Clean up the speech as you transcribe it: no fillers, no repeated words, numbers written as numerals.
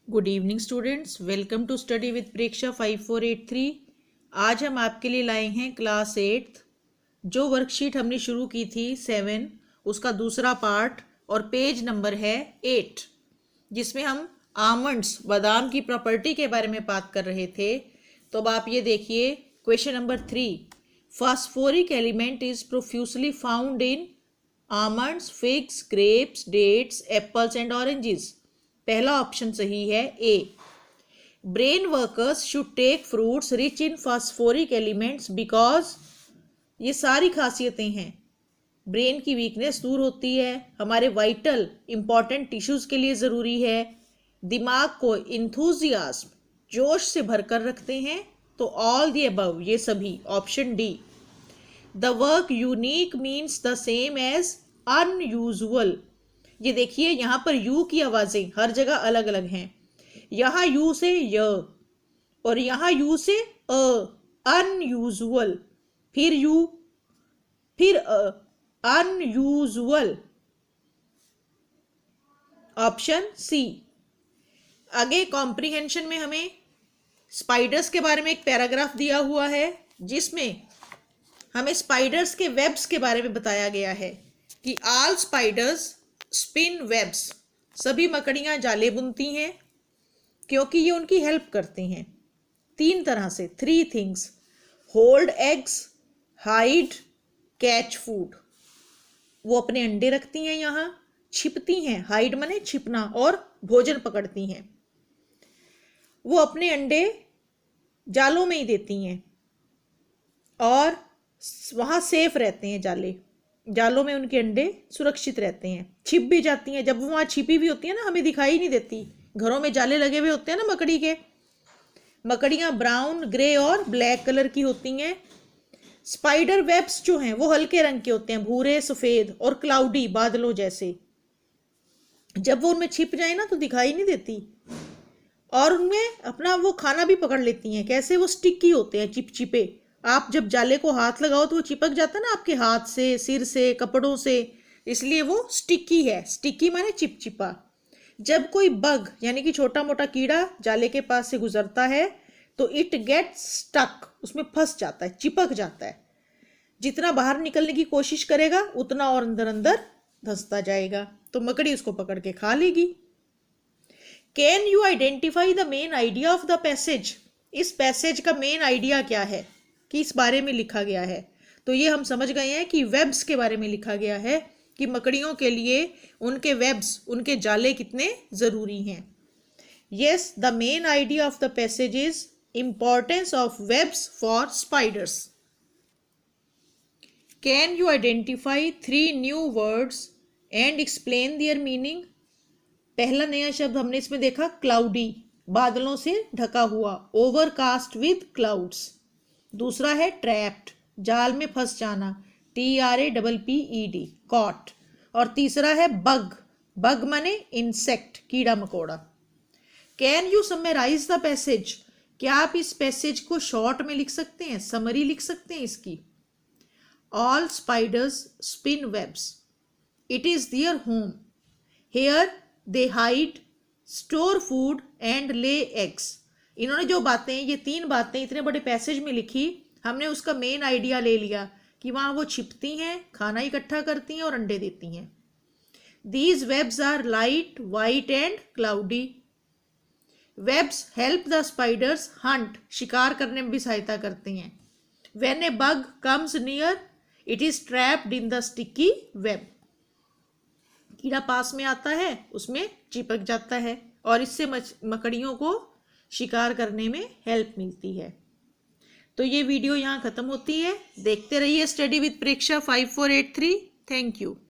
Good evening students, welcome to study with Preksha 5483। आज हम आपके लिए लाए हैं क्लास 8 जो वर्कशीट हमने शुरू की थी 7 उसका दूसरा पार्ट और पेज नंबर है 8 जिसमें हम आमंड्स बादाम की प्रॉपर्टी के बारे में बात कर रहे थे। तो अब आप ये देखिए question number 3, phosphoric element is profusely found in almonds, figs, grapes, dates, apples and oranges. पहला ऑप्शन सही है A. Brain workers should take fruits rich in phosphoric elements because ये सारी खासियतें हैं। ब्रेन की वीकनेस दूर होती है, हमारे वाइटल इंपॉर्टेंट टिश्यूज के लिए ज़रूरी है, दिमाग को इंथुजियाज्म जोश से भरकर रखते हैं। तो ऑल दी अबव ये सभी, option D. The word unique means the same as unusual. ये देखिए यहाँ पर यू की आवाज़ें हर जगह अलग अलग हैं। यहाँ यू से य और यहाँ यू से अ, अनयूजुअल, फिर यू, फिर अनयूजुअल, ऑप्शन सी। आगे कॉम्प्रिहेंशन में हमें स्पाइडर्स के बारे में एक पैराग्राफ दिया हुआ है जिसमें हमें स्पाइडर्स के वेब्स के बारे में बताया गया है कि ऑल स्पाइडर्स स्पिन वेब्स, सभी मकड़ियाँ जाले बुनती हैं क्योंकि ये उनकी हेल्प करती हैं 3 तरह से, 3 things: hold eggs, hide, catch food. वो अपने अंडे रखती हैं, यहाँ छिपती हैं, हाइड माने छिपना, और भोजन पकड़ती हैं। वो अपने अंडे जालों में ही देती हैं और वहाँ सेफ रहते हैं, जालों में उनके अंडे सुरक्षित रहते हैं। छिप भी जाती हैं, जब वो वहाँ छिपी हुई होती है ना, हमें दिखाई नहीं देती। घरों में जाले लगे हुए होते हैं ना मकड़ी के। मकड़ियाँ ब्राउन, ग्रे और ब्लैक कलर की होती हैं। स्पाइडर वेब्स जो हैं वो हल्के रंग के होते हैं, भूरे, सफ़ेद और क्लाउडी, बादलों जैसे। जब वो उनमें छिप जाए ना तो दिखाई नहीं देती और उनमें अपना वो खाना भी पकड़ लेती हैं। कैसे? वो स्टिकी होते हैं, चिपचिपे। आप जब जाले को हाथ लगाओ तो वो चिपक जाता है ना आपके हाथ से, सिर से, कपड़ों से, इसलिए वो स्टिकी है। स्टिकी माने चिपचिपा। जब कोई बग यानी कि छोटा मोटा कीड़ा जाले के पास से गुजरता है तो इट गेट्स स्टक, उसमें फंस जाता है, चिपक जाता है। जितना बाहर निकलने की कोशिश करेगा उतना और अंदर अंदर धंसता जाएगा, तो मकड़ी उसको पकड़ के खा लेगी। Can you identify the main idea of the passage? इस पैसेज का मेन आइडिया क्या है, किस बारे में लिखा गया है? तो ये हम समझ गए हैं कि वेब्स के बारे में लिखा गया है कि मकड़ियों के लिए उनके वेब्स, उनके जाले कितने ज़रूरी हैं। Yes, the main idea of the passage is importance of webs for spiders. Can you identify 3 new words and explain their meaning? पहला नया शब्द हमने इसमें देखा क्लाउडी, बादलों से ढका हुआ, ओवरकास्ट विद क्लाउड्स। दूसरा है ट्रैप्ड, जाल में फंस जाना, TRAPPED, कॉट। और तीसरा है बग, बग माने इंसेक्ट, कीड़ा मकोड़ा। Can you summarise the passage? क्या आप इस पैसेज को शॉर्ट में लिख सकते हैं, समरी लिख सकते हैं इसकी? All spiders spin webs, it is their home, here they hide, store food and lay eggs. इन्होंने जो बातें, ये 3 बातें इतने बड़े पैसेज में लिखी, हमने उसका मेन आइडिया ले लिया कि वहाँ वो छिपती हैं, खाना इकट्ठा करती हैं और अंडे देती हैं। These webs are light, white and cloudy. Webs help the spiders hunt, शिकार करने में भी सहायता करते हैं। When a bug comes near it is trapped in the sticky web. कीड़ा पास में आता है, उसमें चिपक जाता है और इससे मकड़ियों को शिकार करने में हेल्प मिलती है। तो ये वीडियो यहाँ ख़त्म होती है। देखते रहिए study with Preksha 5483। Thank you.